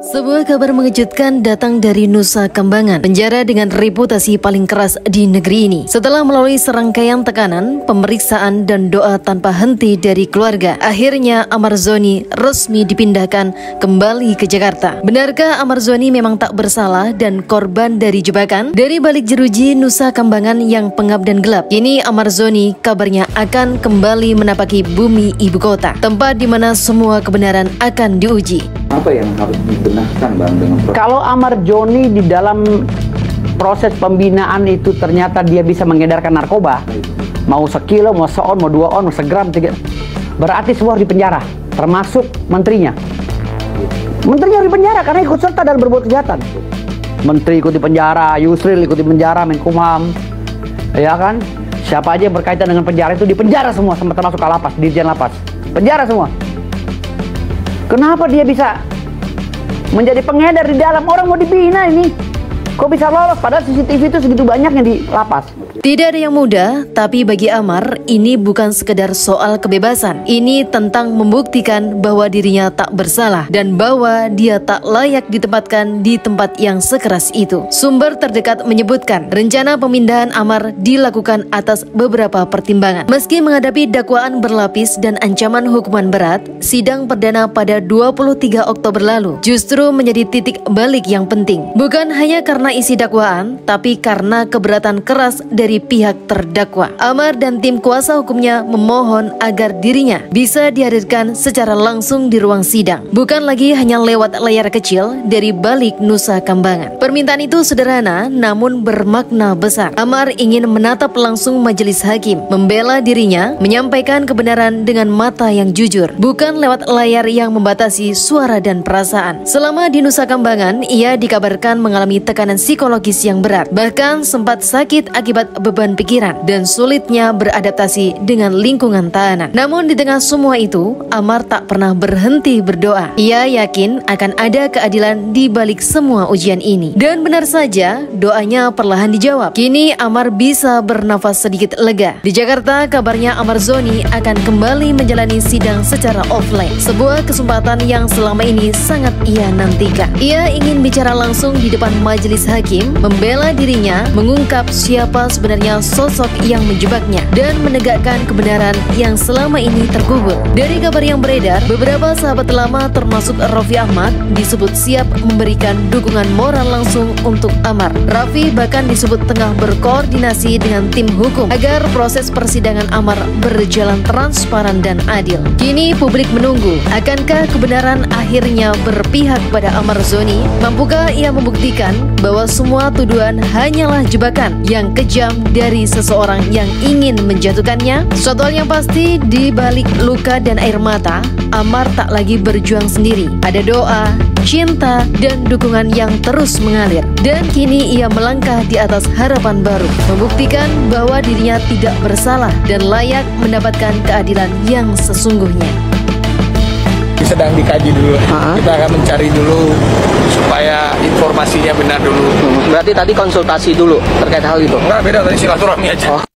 Sebuah kabar mengejutkan datang dari Nusa Kambangan, penjara dengan reputasi paling keras di negeri ini. Setelah melalui serangkaian tekanan, pemeriksaan, dan doa tanpa henti dari keluarga, akhirnya Amar Zoni resmi dipindahkan kembali ke Jakarta. Benarkah Amar Zoni memang tak bersalah dan korban dari jebakan? Dari balik jeruji Nusa Kambangan yang pengap dan gelap, kini Amar Zoni kabarnya akan kembali menapaki bumi ibu kota, tempat di mana semua kebenaran akan diuji. Apa yang harus dibenahkan, Bang, dengan proses? Kalau Amar Zoni di dalam proses pembinaan itu ternyata dia bisa mengedarkan narkoba, mau sekilo, mau seon, mau 2 on, mau segram, 3, berarti semua harus dipenjara, termasuk menterinya. Menterinya harus dipenjara karena ikut serta dalam berbuat kejahatan. Menteri ikut dipenjara, Yusril ikut dipenjara, Menkumham, ya kan? Siapa aja yang berkaitan dengan penjara itu dipenjara semua, termasuk Kalapas, Dirjen Lapas, penjara semua. Kenapa dia bisa menjadi pengedar di dalam? Orang mau dibina ini, kok bisa lolos? Padahal CCTV itu segitu banyaknya di lapas. Tidak ada yang mudah, tapi bagi Amar, ini bukan sekedar soal kebebasan. Ini tentang membuktikan bahwa dirinya tak bersalah dan bahwa dia tak layak ditempatkan di tempat yang sekeras itu. Sumber terdekat menyebutkan, rencana pemindahan Amar dilakukan atas beberapa pertimbangan. Meski menghadapi dakwaan berlapis dan ancaman hukuman berat, sidang perdana pada 23 Oktober lalu justru menjadi titik balik yang penting. Bukan hanya karena isi dakwaan, tapi karena keberatan keras dari pihak terdakwa. Amar dan tim kuasa hukumnya memohon agar dirinya bisa dihadirkan secara langsung di ruang sidang, bukan lagi hanya lewat layar kecil dari balik Nusa Kambangan. Permintaan itu sederhana namun bermakna besar. Amar ingin menatap langsung majelis hakim, membela dirinya, menyampaikan kebenaran dengan mata yang jujur, bukan lewat layar yang membatasi suara dan perasaan. Selama di Nusa Kambangan, ia dikabarkan mengalami tekanan psikologis yang berat, bahkan sempat sakit akibat beban pikiran dan sulitnya beradaptasi dengan lingkungan tahanan. Namun di tengah semua itu, Amar tak pernah berhenti berdoa. Ia yakin akan ada keadilan di balik semua ujian ini. Dan benar saja, doanya perlahan dijawab. Kini Amar bisa bernafas sedikit lega. Di Jakarta, kabarnya Amar Zoni akan kembali menjalani sidang secara offline. Sebuah kesempatan yang selama ini sangat ia nantikan. Ia ingin bicara langsung di depan majelis hakim, membela dirinya, mengungkap siapa sebenarnya sosok yang menjebaknya dan menegakkan kebenaran yang selama ini terkubur. Dari kabar yang beredar, beberapa sahabat lama termasuk Raffi Ahmad disebut siap memberikan dukungan moral langsung untuk Amar. Raffi bahkan disebut tengah berkoordinasi dengan tim hukum agar proses persidangan Amar berjalan transparan dan adil. Kini publik menunggu, akankah kebenaran akhirnya berpihak pada Amar Zoni? Mampukah ia membuktikan bahwa semua tuduhan hanyalah jebakan yang kejam dari seseorang yang ingin menjatuhkannya? Suatu hal yang pasti, di balik luka dan air mata, Amar tak lagi berjuang sendiri. Ada doa, cinta, dan dukungan yang terus mengalir. Dan kini ia melangkah di atas harapan baru, membuktikan bahwa dirinya tidak bersalah dan layak mendapatkan keadilan yang sesungguhnya. Sedang dikaji dulu. Kita akan mencari dulu supaya informasinya benar dulu. Berarti tadi konsultasi dulu terkait hal itu? Enggak, beda, tadi silaturahmi aja.